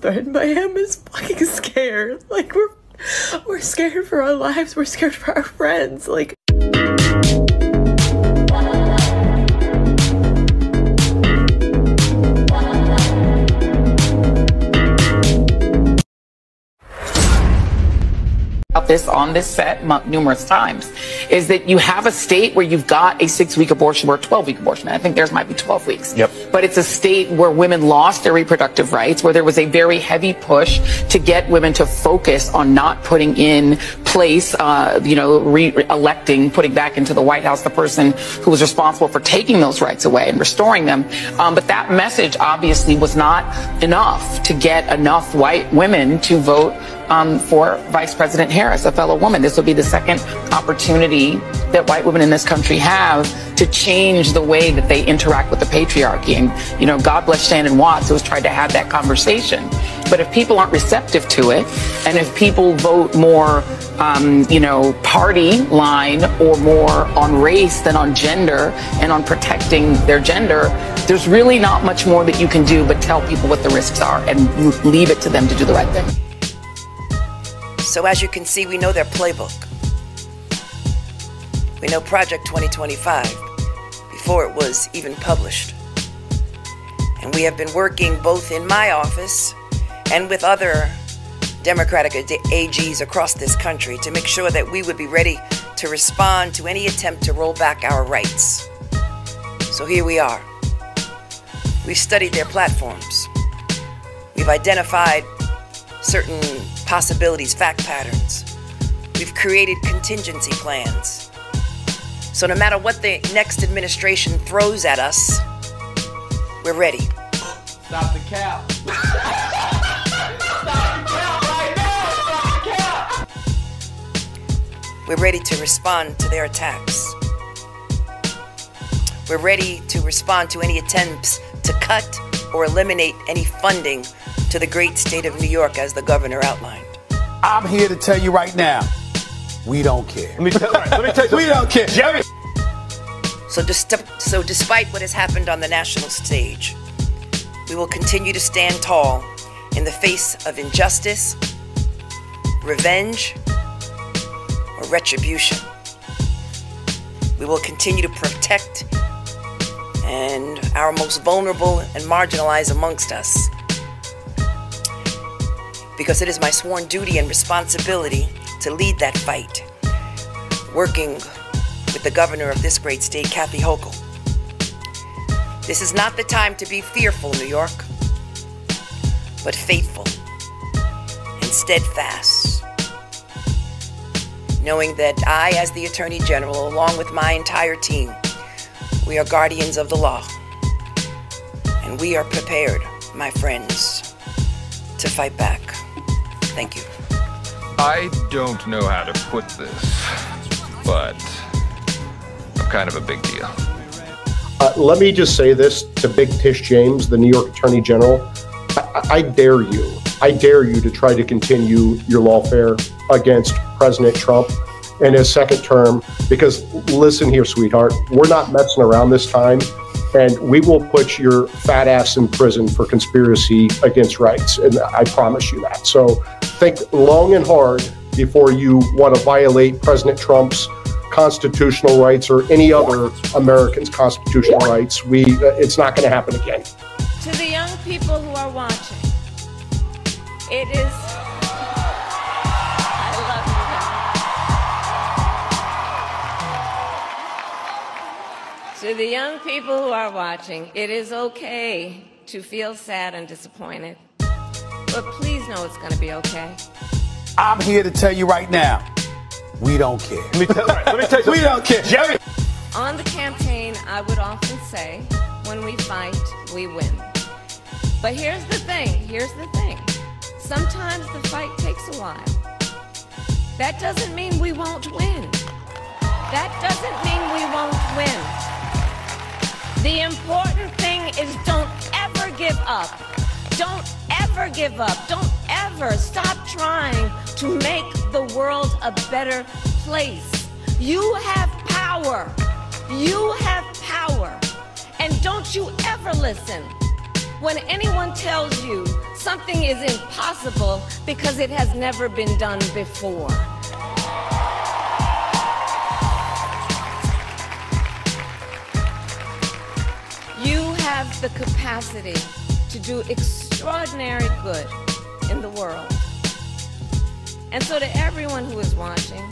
children, but him is fucking scared. Like, we're scared for our lives. We're scared for our friends. Like, this on this set numerous times, is that you have a state where you've got a 6-week abortion or a 12-week abortion. I think theirs might be 12 weeks. Yep. But it's a state where women lost their reproductive rights, where there was a very heavy push to get women to focus on not putting in place, re-electing, putting back into the White House the person who was responsible for taking those rights away and restoring them. But that message obviously was not enough to get enough white women to vote for Vice President Harris, a fellow woman. This will be the second opportunity that white women in this country have to change the way that they interact with the patriarchy. And, God bless Shannon Watts, who has tried to have that conversation. But if people aren't receptive to it, and if people vote more, party line or more on race than on gender and on protecting their gender, there's really not much more that you can do but tell people what the risks are and leave it to them to do the right thing. So as you can see, we know their playbook. We know Project 2025 before it was even published. And we have been working both in my office and with other Democratic AGs across this country to make sure that we would be ready to respond to any attempt to roll back our rights. So here we are. We've studied their platforms. We've identified certain possibilities, fact patterns. We've created contingency plans. So no matter what the next administration throws at us, we're ready. Stop the cap. Stop the cap right now. Stop the cap. We're ready to respond to their attacks. We're ready to respond to any attempts to cut or eliminate any funding to the great state of New York, as the governor outlined. I'm here to tell you right now, we don't care. Let me tell you, we don't care. Jerry. So despite what has happened on the national stage, we will continue to stand tall in the face of injustice, revenge, or retribution. We will continue to protect and our most vulnerable and marginalized amongst us, because it is my sworn duty and responsibility to lead that fight, working with the governor of this great state, Kathy Hochul. This is not the time to be fearful, New York, but faithful and steadfast, knowing that I, as the Attorney General, along with my entire team, we are guardians of the law, and we are prepared, my friends, to fight back. Thank you. I don't know how to put this, but I'm kind of a big deal. Let me just say this to Big Tish James, the New York Attorney General. I dare you. I dare you to try to continue your lawfare against President Trump in his second term, because listen here, sweetheart, we're not messing around this time, and we will put your fat ass in prison for conspiracy against rights, and I promise you that. So think long and hard before you want to violate President Trump's constitutional rights or any other American's constitutional rights. It's not going to happen again. To the young people who are watching, it is, I love you. To the young people who are watching, it is okay to feel sad and disappointed, but please know it's going to be okay. I'm here to tell you right now, we don't care. Let me tell you, we don't care. Jerry. On the campaign, I would often say, when we fight, we win. But here's the thing, sometimes the fight takes a while. That doesn't mean we won't win. That doesn't mean we won't win. The important thing is don't ever give up. Don't ever give up. Don't ever stop trying to make the world a better place. You have power. You have power. And don't you ever listen when anyone tells you something is impossible because it has never been done before. You have the capacity to do extraordinary good in the world. And so to everyone who is watching,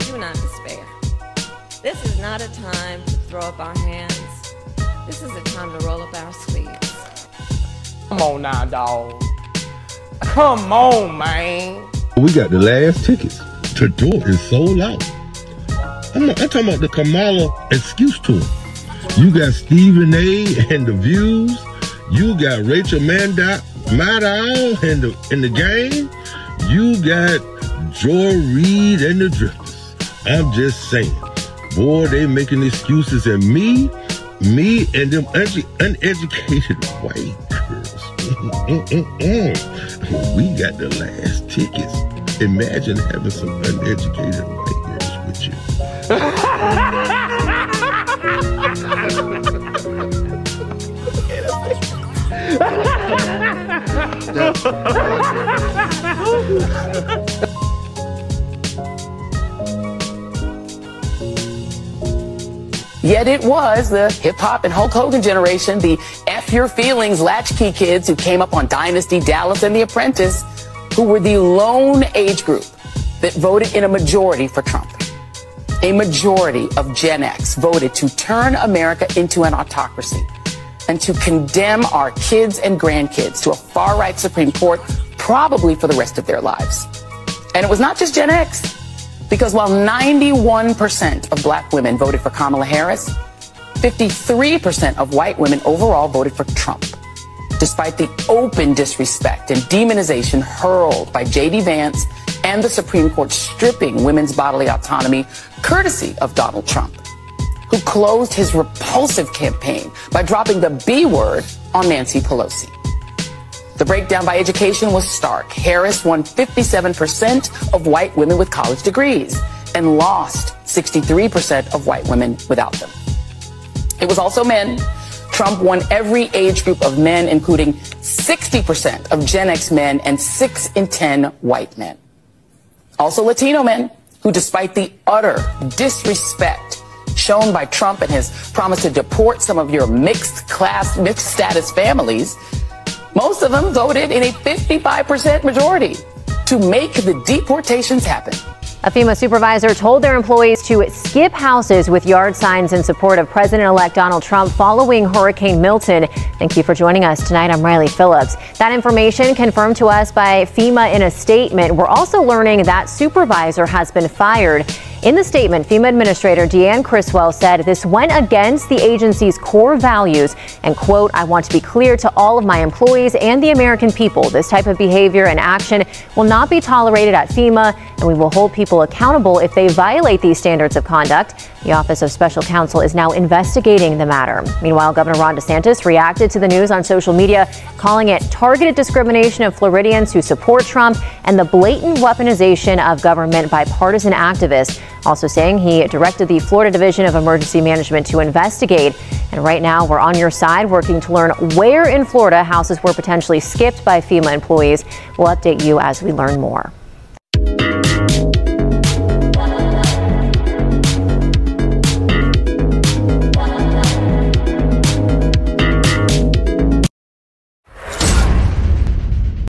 do not despair. This is not a time to throw up our hands. This is a time to roll up our sleeves. Come on now, dawg. Come on, man. We got the last tickets. The tour is sold out. I'm talking about the Kamala excuse tour. You got Stephen A. and the Views. You got Rachel Maddow and the Gang. You got Joy Reid and the Drifters. I'm just saying, boy, they making excuses, and me and them uneducated white girls. We got the last tickets. Imagine having some uneducated white girls with you. Yet it was the hip-hop and Hulk Hogan generation, the F Your Feelings latchkey kids who came up on Dynasty, Dallas, and The Apprentice, who were the lone age group that voted in a majority for Trump. A majority of Gen X voted to turn America into an autocracy and to condemn our kids and grandkids to a far-right Supreme Court, probably for the rest of their lives. And it was not just Gen X. Because while 91% of black women voted for Kamala Harris, 53% of white women overall voted for Trump, despite the open disrespect and demonization hurled by J.D. Vance and the Supreme Court stripping women's bodily autonomy, courtesy of Donald Trump, who closed his repulsive campaign by dropping the B word on Nancy Pelosi. The breakdown by education was stark. Harris won 57% of white women with college degrees and lost 63% of white women without them. It was also men. Trump won every age group of men, including 60% of Gen X men and 6 in 10 white men. Also Latino men, who despite the utter disrespect shown by Trump and his promise to deport some of your mixed status families, most of them voted in a 55% majority to make the deportations happen. A FEMA supervisor told their employees to skip houses with yard signs in support of President-elect Donald Trump following Hurricane Milton. Thank you for joining us tonight. I'm Riley Phillips. That information confirmed to us by FEMA in a statement. We're also learning that supervisor has been fired. In the statement, FEMA Administrator Deanne Criswell said this went against the agency's core values and, quote, I want to be clear to all of my employees and the American people. This type of behavior and action will not be tolerated at FEMA, and we will hold people accountable if they violate these standards of conduct. The Office of Special Counsel is now investigating the matter. Meanwhile, Governor Ron DeSantis reacted to the news on social media, calling it targeted discrimination of Floridians who support Trump and the blatant weaponization of government by partisan activists. Also saying he directed the Florida Division of Emergency Management to investigate. And right now, we're on your side working to learn where in Florida houses were potentially skipped by FEMA employees. We'll update you as we learn more.